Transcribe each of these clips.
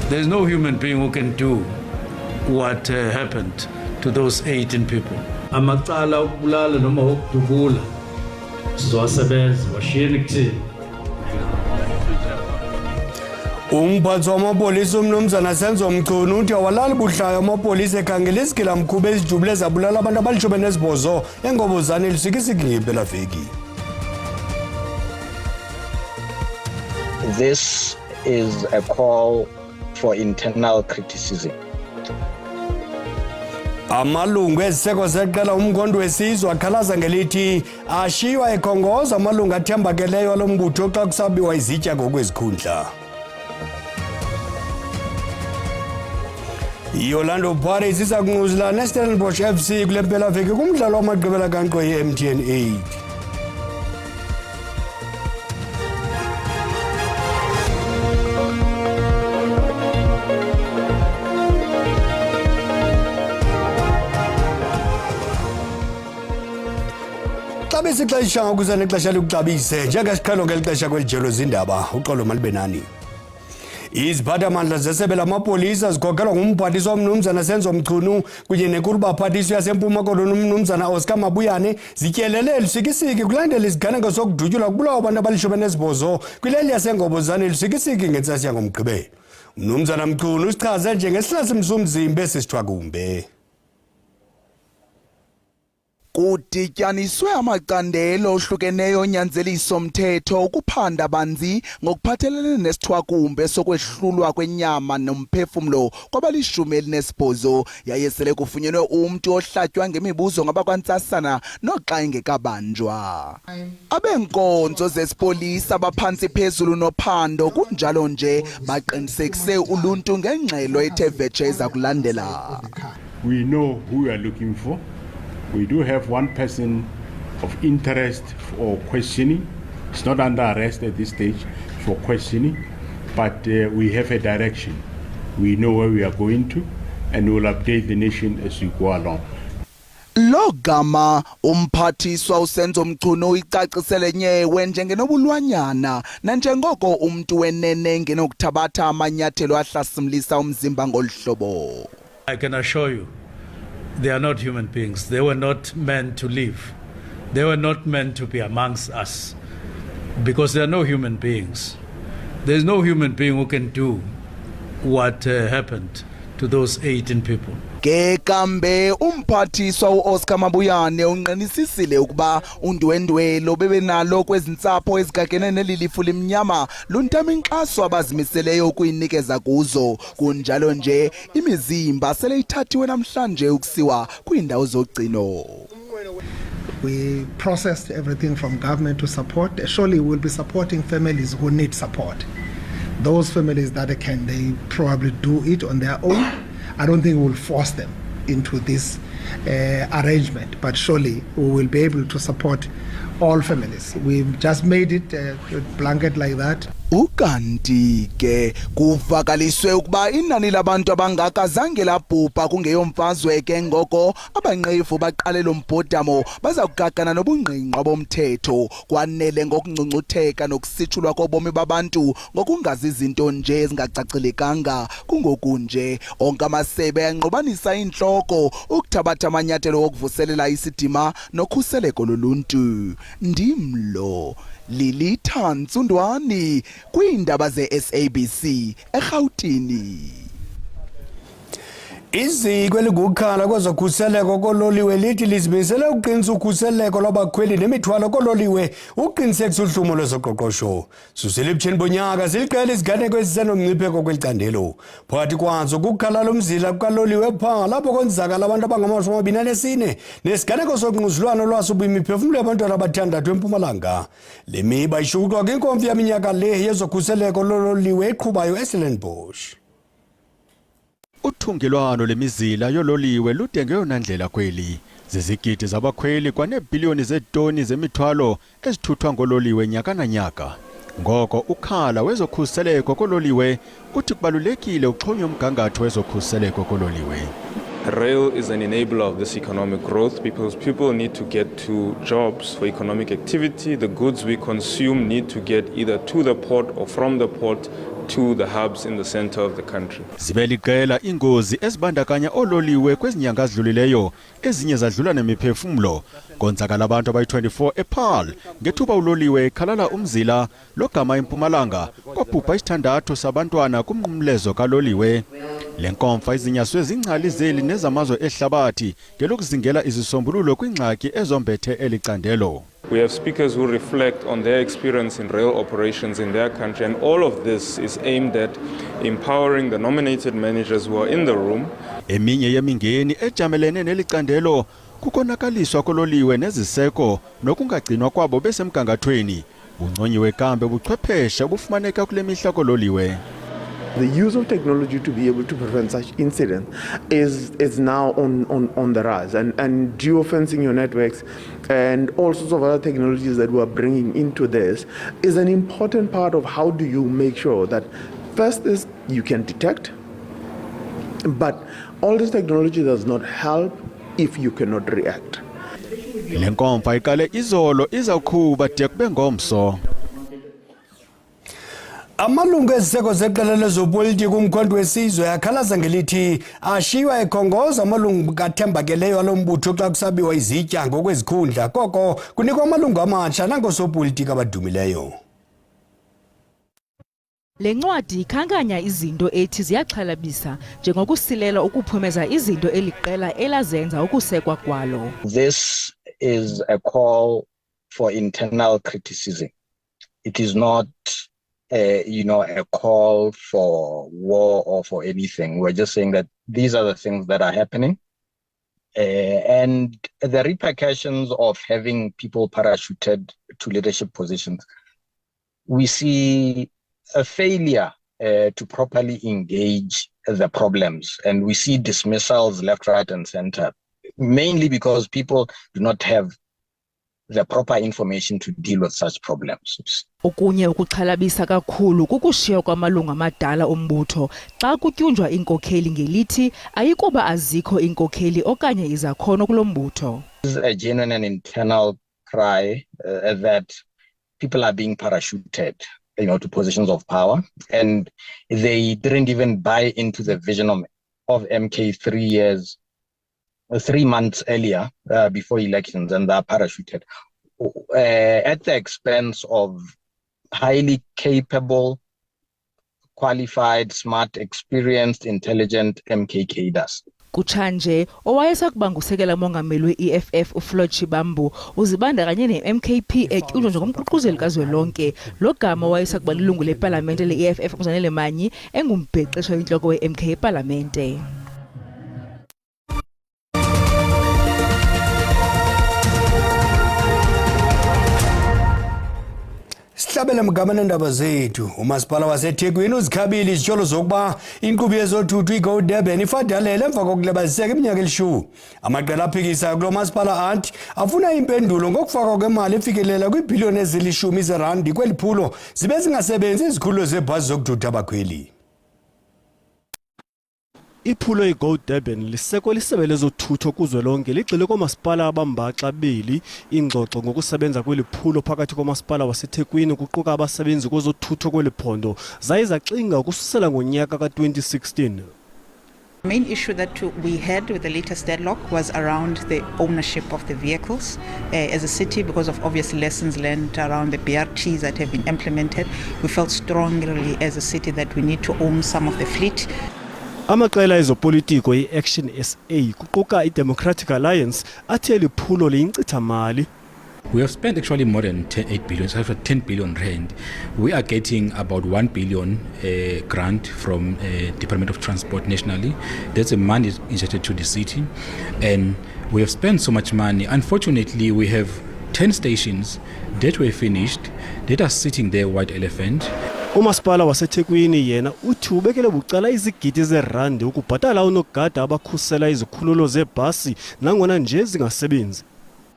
There's no human being who can do what happened to those 18 people. Amacala ukubulala noma ukudubula sizowasebenza washiyeni kuthini. Umphathi wamapolisa umnumzana Senzo Mchunu uthi awalali buhlayo amapolisa ekhangela izigilamkhuba ezijubule zabulala abantu abali-18 eNgobozane elisikisiki ngempelaveki. This is a call for internal criticism. Amalungu eziseko seqela umkhondo wesizwe akhalaza ngelithi ashiywa ekhongoza amalungu athembakeleyo alombutho xa kusabiwa izitya ngokwezikhundla. Orlando Pirates iza kunquzula neStellenbosch FC kule mpelaveki kumdlalo wamagqibela kankqo ye-MTN 8. Xabisa ixesha ngokuza nexesha likuxabise njengesiqhelo ngeli xesha kwelijelo zindaba uxolo malibenani. Iziphathamandla zesebe lamapolisa zikhokelwa ngumphathiswa omnumzana Senzo Mchunu kunye nenkulu baphathiswa yaseMpuma Koloni umnumzana Oscar Mabuyane zityelele elisikisiki kulandela iziganeko sokudutyulwa kubulawa abantu abali-18 kwileli yaseNgobozane elisikisiki ngentsasi yangoMgqibelo. Umnumzana Mchunu usichaze njengesihlasimzumzimba esisithwakumbe. Kudityaniswe amacandelo ohlukeneyo onyanzeliso mthetho ukuphanda banzi ngokuphathelene nesithwakumbe sokwehlulwa kwenyama nomphefumlo kwabali-18 yaye sele kufunyenwe umntu ohlatywa ngemibuzo ngabakwantsasana noxa engekabanjwa. Abenkonzo zesipolisa abaphantsi phezulu nophando kunjalo nje baqinisekise uluntu ngengxelo ethe vetshe eza kulandela. We know who we are looking for. We do have one person of interest for questioning. It's not under arrest at this stage for questioning, but we have a direction. We know where we are going to, and we'll update the nation as we go along. Lo gama umphathiswa uSenzo Mchunu icacisele nyewe njengenobulwanyana nanjengoko umntu wenene ngenokuthabatha amanyathelo ahlasimlisa umzimba ngolhlobo. I can assure you, they are not human beings. They were not meant to live. They were not meant to be amongst us because they are no human beings. There's no human being who can do what happened to those 18 people. Kekambe umphathiswa uOscar Mabuyane unqenisisile ukuba undwendwelo bebenalo kwezintsapho ezigagene nelilifu limnyama luntama inkxaso abazimiseleyo ukuyinikeza kuzo kunjalo nje imizimba sele ithathiwe namhlanje ukusiwa kwiindawo zogcino. We processed everything from government to support. Surely we'll be supporting families who need support. Those families that they probably do it on their own. I don't think we'll force them into this arrangement, but surely we will be able to support all families. We've just made it a blanket like that. Ukanti ke kuvakaliswe ukuba inani labantu abangakazange labhubha kungeyomfazwe ke ngoko abanqevu baqalela umbhodamo baza kugagana nobungqingqwa bomthetho kwanele ngokungcungcutheka nokusitshulwa kobomi babantu ngokungazi izinto nje ezingacacilikanga kungokunje onke amasebe yanqobanisa inhloko ukuthabatha amanyathelo okuvuselela isidima nokhuseleko loluntu. Ndimlo Lilitha Ntsundwani kwiindaba ze-SABC eGauteng. Iziko elikukhala kwezokhuseleko kololiwe lithi lizimisele ukuqinisa ukhuseleko lwabakhweli nemithwalo kololiwe ukuqinisekisa uhlumo lwezoqoqosho. Suseliptsheni Bonyaka ziliqela iziganeko ezisenomngcipheko kweli candelo. Phakathi kwazo kukhala lomzila kukaloliwe phanga lapho konzakala abantu abangama-24 nesiganeko sokunquzulwano lwasuba imiphefumlo yabantwana abathandathu eMpumalanga. Le miba ishukuxwa kwinkomfi yaminyaka le yezokhuseleko lololiwe eqhubayo eStellenbosch. Uthungelwano lemizila yololiwe ludenge yona ndlela kweli zizigidi zabakhweli kwaneebhiliyoni zeetoni zemithwalo ezithuthwa ngololiwe nyaka nanyaka. Ngoko ukhala wezokhuseleko kololiwe uthi kubalulekile uxhonywa umgangatho wezokhuseleko kololiwe. Rail is an enabler of this economic growth because people need to get to jobs for economic activity. The goods we consume need to get either to the port or from the port to the hubs in the center of the country. Zibeliqela ingozi ezibandakanya ololiwe kwezinyanga ezidlulileyo, ezinye zadlula nemiphefumulo. Konzakala abantu abayi-24 ePaarl ngethuba uloliwe ekhalala umzila logama eMpumalanga kwabhubha isithandathu sabantwana kumnqumlezo kaloliwe. Le nkomfa izinyaswe zingcali zeli nezamazwe ehlabathi ngelokuzingela izisombululo kwingxaki ezombethe elicandelo. We have speakers who reflect on their experience in rail operations in their country, and all of this is aimed at empowering the nominated managers who are in the room. Eminye yemingeni ejamelene nelicandelo kukonakaliswa kololiwe neziseko nokungagcinwa kwabo besemgangathweni. Bunconyiwe kambe buchwepheshe bufumaneka kule mihla kololiwe. The use of technology to be able to prevent such incidents is now on the rise, and geofencing your networks and all sorts of other technologies that we are bringing into this is an important part of how do you make sure that first is you can detect, but all this technology does not help if you cannot react. Le nkomfa iqale izolo izawukhuba de kube ngomso. Amalungu eziseko zeqela lezopolitiki umkhonto wesizwe akhalaza ngelithi ashiywa ekhongoza amalungu kathembakeleyo alombutho xa kusabiwa izitya ngokwezikhundla koko kunikwa amalungu amatsha nangosopolitiki abadumileyo. Le ncwadi ikhankanya izinto ethi ziyaxhalabisa njengokusilela ukuphumeza izinto eliqela elazenza ukusekwa kwalo. This is a call for internal criticism. It is not a call for war or for anything. We're just saying that these are the things that are happening. And the repercussions of having people parachuted to leadership positions. We see a failure to properly engage the problems. And we see dismissals left, right, and center, mainly because people do not have the proper information to deal with such problems. Okunye ukuxhalabisa kakhulu kukushiywa kwamalungu amadala ombutho xa kutyunjwa inkokheli ngelithi ayikuba azikho inkokheli okanye izakhono kulo mbutho. This is a genuine and internal cry that people are being parachuted, to positions of power, and they didn't even buy into the vision of MK 3 months earlier, before elections, and they are parachuted at the expense of highly capable, qualified, smart, experienced, intelligent MK cadres. Kutshanje owayesakuba ngusekela mongameli we-EFF uFloyd Shivambu uzibandakanye ne-MKP etyunjwa njengomququzeleli kazwelonke. Lo gama owayesakuba lilungu lepalamente le-EFF uMzanele Manyi engumbhexesha oyintloko we-MK epalamente. Sihlabele mgamane ndaba zethu. Umasipala waseThekwini uzikhabile izitsholo zokuba inkqubo yezothutho iGo Durban ifadalele emva kokulibaziseka iminyaka elishumi. Amaqela aphikisayo kulo masipala athi afuna impendulo ngokufakwa kwemali efikelela kwiibhiliyoni ezilishumi zerandi kweli phulo zibe zingasebenzi izikhululo zebhasi zokuthutha abakhweli. Iphulo iGo Durban liseko lisebe lezothutho kuzwelonke ligxile koomasipala abambaxa beli. Ingxoxo ngokusebenza kweli phulo phakathi komasipala waseThekwini kuquka abasebenzi kwezothutho kweli phondo zaye zaxinga ukususela ngonyaka ka-2016. The main issue that we had with the latest deadlock was around the ownership of the vehicles as a city, because of obvious lessons learned around the BRTs that have been implemented. We felt strongly as a city that we need to own some of the fleet. Amaqela ezopolitiko i-Action SA kuquka i-Democratic Alliance athi eli phulo liyinkcitha mali. We have spent actually more than 8 billion, so 10 billion rand. We are getting about 1 billion grant from Department of Transport nationally. That's a money injected to the city, and we have spent so much money. Unfortunately, we have 10 stations that were finished that are sitting there white elephant. Umasipala waseThekwini yena uthi ubekele bucala izigidi zerandi ukubhatala unogada abakhusela izikhululo zebhasi nangona nje zingasebenzi.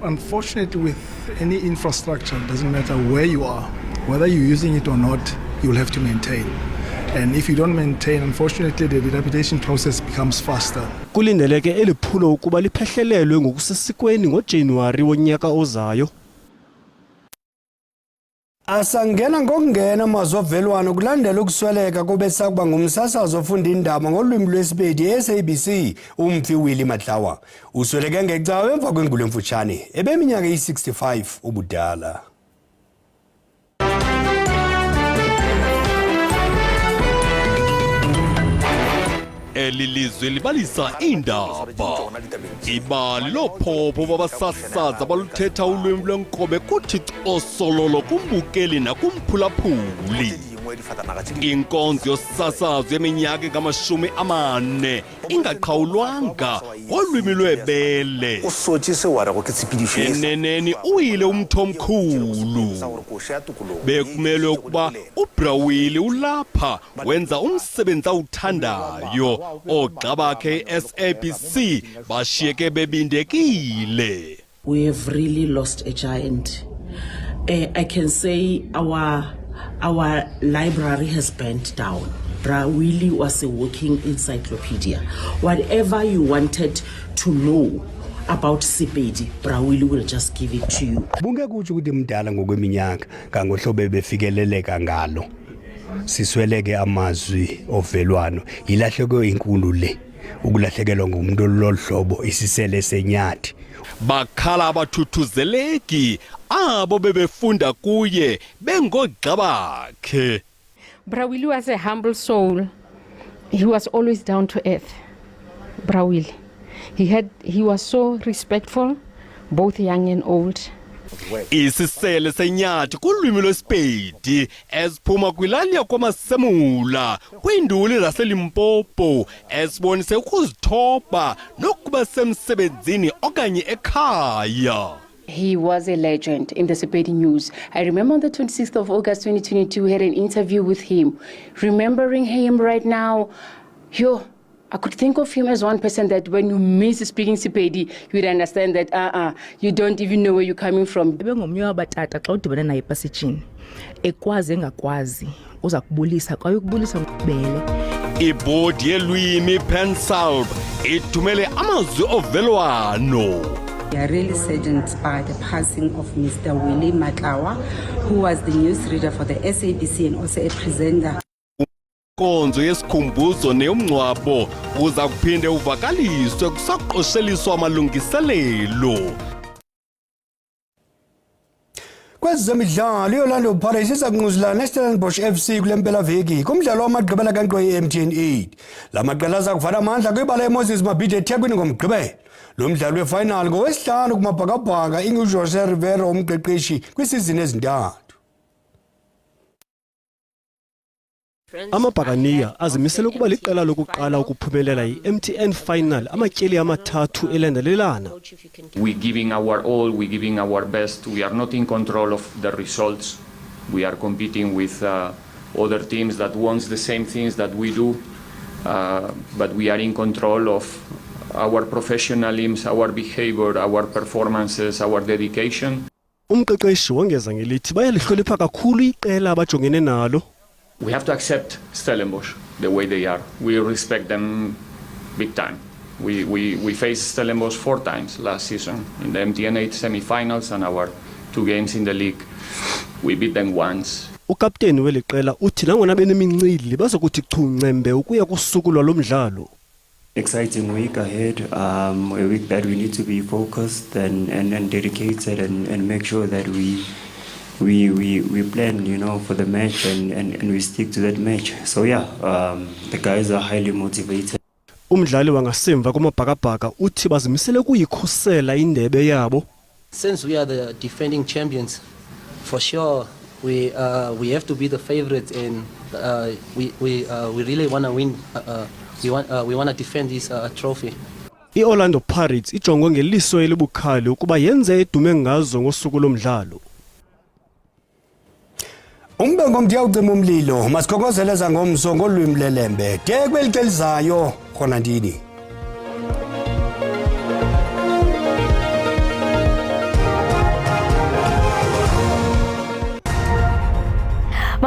Unfortunately, with any infrastructure, it doesn't matter where you are, whether you're using it or not, you'll have to maintain. And if you don't maintain, unfortunately, the dilapidation process becomes faster. Kulindeleke eli phulo ukuba liphehlelelwe ngokusesikweni ngoJanuwari wonyaka ozayo. Asangena ngokungena amazwi ovelwano kulandela ukusweleka kobesakuba ngumsasazo ofunda indaba ngolwimi lwesibedi SABC uMfi Willie Matlawa. Usweleke ngecawe emva kwengulo emfutshane ebeminyaka yi-65 ubudala. Elilizwe libalisa indaba ibali lophopho babasasazi abaluthetha ulwimi lwenkobe kuthi cosololo kumbukeli nakumphulaphuli. Inkonzo yosasazo yeminyaka engama-40 ingaqhawulwanga ngolwimi lwebele. Eneneni uyile umthomkhulu bekumele ukuba uBrawili ulapha wenza umsebenzi awuthandayo oogxa bakhe SABC bashiyeke bebindekile. We have really lost a giant. I can say our library has burnt down. Brawili was a walking encyclopedia. Whatever you wanted to know about Sepedi, Brawili will just give it to you. Bunge kuthi ukuthi mdala ngokweminyaka kangohlobo befikeleleka ngalo. Sisweleke amazwi ovelwano ilahleko inkulu le ukulahlekelwa ngumuntu lolhlobo isisele senyathi. Bakhala abathuthuzeleki abo bebefunda kuye bengogxa bakhe. Brawili was a humble soul. He was always down to earth. Brawili. He was so respectful, both young and old. Isisele senyathi kulwimi lwesibedi esiphuma kwilali yakwaMasemula kwinduli zaseLimpopo esibonise ukuzithoba nokuba semsebenzini okanye ekhaya. He was a legend in the Sepedi News. I remember on the 26th of August 2022 we had an interview with him. Remembering him right now, I could think of him as one person that when you miss speaking Sepedi, you would understand that you don't even know where you're coming from. Bengomnye wabatata xa udibana naye pasitshini ekwazi engakwazi uza kubulisa kwaye ukubulisa ngokubele. Ibhodi yelwimi Pensalb ithumele amazwi ovelwano. We are really saddened by the passing of Mr. Willie Matlawa, who was the newsreader for the SABC and also a presenter. Konzo yesikhumbuzo neumncwabo uza kuphinde uvakaliswe kusaqosheliswa amalungiselelo. Kwezemidlalo iOrlando Pirates iza kunquzulana neStellenbosch FC kule mpelaveki kumdlalo wamagqibela kankqoyi ye-MTN 8. La maqela aza kuvana amandla kwibala eMoses Mabhide eThekwini ngomgqibelo. Lo mdlalo wefinal ngowesihlanu kumabhakabhaka inguJose Rivero umqeqeshi kwisizini ezintathu. Amabhakaniya azimisela ukuba liqela lokuqala ukuphumelela i-MTN final amatyeli amathathu elandelelana. We're giving our all, we're giving our best. We are not in control of the results. We are competing with other teams that want the same things that we do, but we are in control of our professionalism, our behavior, our performances, our dedication. Umqeqeshi wongeza ngelithi bayalihlonipha kakhulu iqela abajongene nalo. We have to accept Stellenbosch the way they are. We respect them big time. We faced Stellenbosch 4 times last season in the MTN 8 semi-finals and our 2 games in the league. We beat them once. Ukapteni weliqela uthi nangona benemincili bazokuthi chuncembe ukuya kusuku lwalomdlalo. Exciting week ahead, a week that we need to be focused and dedicated and make sure that we plan, for the match and we stick to that match. So the guys are highly motivated. Umdlali wangasemva kumabhakabhaka uthi bazimisele ukuyikhusela indebe yabo. Since we are the defending champions, for sure we have to be the favorites and we really want to win. We want to defend this trophy. IOrlando Pirates ijongwe ngeliso elibukhali ukuba yenze edume ngazo ngosuku lomdlalo. Umbengo mthi uyawucima umlilo masikhokozeleza ngomso ngolwimi lelembe de kweliqelizayo khona ndini.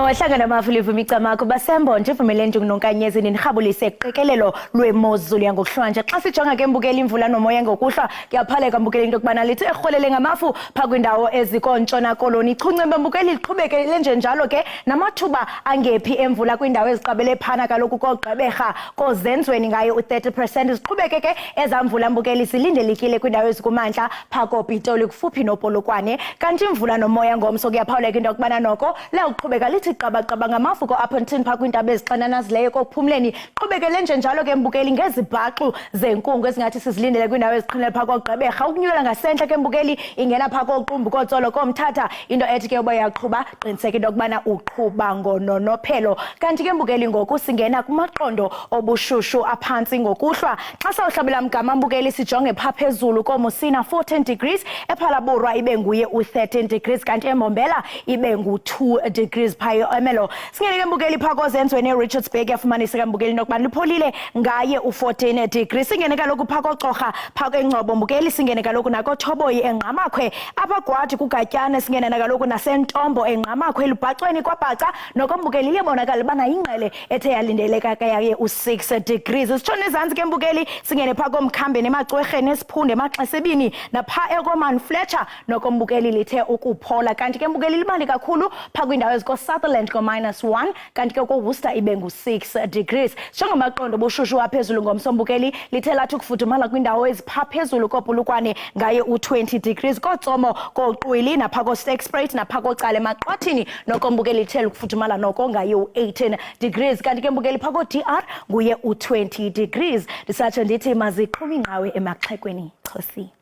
Mawahlangana amafulivu imicamako basembo nje uvumele nje unonkanyezi nirhabulise iqikelelo lwemozulu yangokuhlwanje xa sijonga ke mbukela imvula nomoya ngokuhlwa kuyaphaleka mbukela into kubana lithi erholele ngamafu pha kwindawo ezikontshona koloni ichuncembe mbukela iqhubekele nje njalo ke namathuba angephi emvula kwindawo eziqabele phana kaloku koGqeberha kozenzweni ngayo u30% iziqhubeke ke ezamvula mbukela isilindelekile kwindawo ezikumantla pha koPitoli kufuphi noPolokwane kanti imvula nomoya ngomso kuyaphawuleka into kubana noko la uqhubeka lithi qabaqaba ngamafu ko-Upington pha kwintaba ezixananazileyo kokuphumleni qhubekele nje njalo ke mbukeli ngezibhaxu zenkungu ezingathi sizilindele kwindawo eziqhinele pha koGqeberha ukunyulela ngasentla ke mbukeli ingena pha koqumbu kotsolo komthatha into ethi ke uba yaqhuba qiniseka into kubana uqhuba ngononophelo kanti ke mbukeli ngoku singena kumaqondo obushushu aphantsi ngokuhlwa xa sawuhlabela mgama mbukeli sijonge pha phezulu koMusina 14 degrees ePhalaborwa ibe nguye u13 degrees kanti eMbombela ibe ngu2 degrees phayo emelo singene ke mbukeli pha kozenzweni eRichardsburg yafumaniseka mbukeli nokubana lipholile ngaye u14 degrees singene kaloku pha koCorha pha kweNgcobo mbukeli singene kaloku nako Thoboyi eNgqamakhwe abagwadi kuGatyane singene kaloku naseNtombo eNgqamakhwe lubhacweni kwaBhaca noko mbukeli iyabonakala bana ingqele ethe yalindeleka yaye u6 degrees sitshona ezantsi ke mbukeli singene pha koMkhambe nemacwerheni esiphunde emaXesebini napha eKoman Fletcher noko mbukeli lithe ukuphola kanti ke mbukeli libali kakhulu pha kwindawo eziko-Sutherland ko-1 kanti ke ko-Worcester ibe ngu6 degrees sjonga amaqondo obushushu aphezulu ngomsombukeli lithe lathi ukufudumala kwindawo ezipha phezulu koPolokwane ngaye u20 degrees koTsomo koQwili napha koSterkspruit napha kocala emaqwathini noko mbukeli lithe ukufudumala noko ngaye u18 degrees kanti ke mbukeli pha koDR nguye u20 degrees ndisatsho ndithi maziqhuma ingqawe emaxhekweni Xosi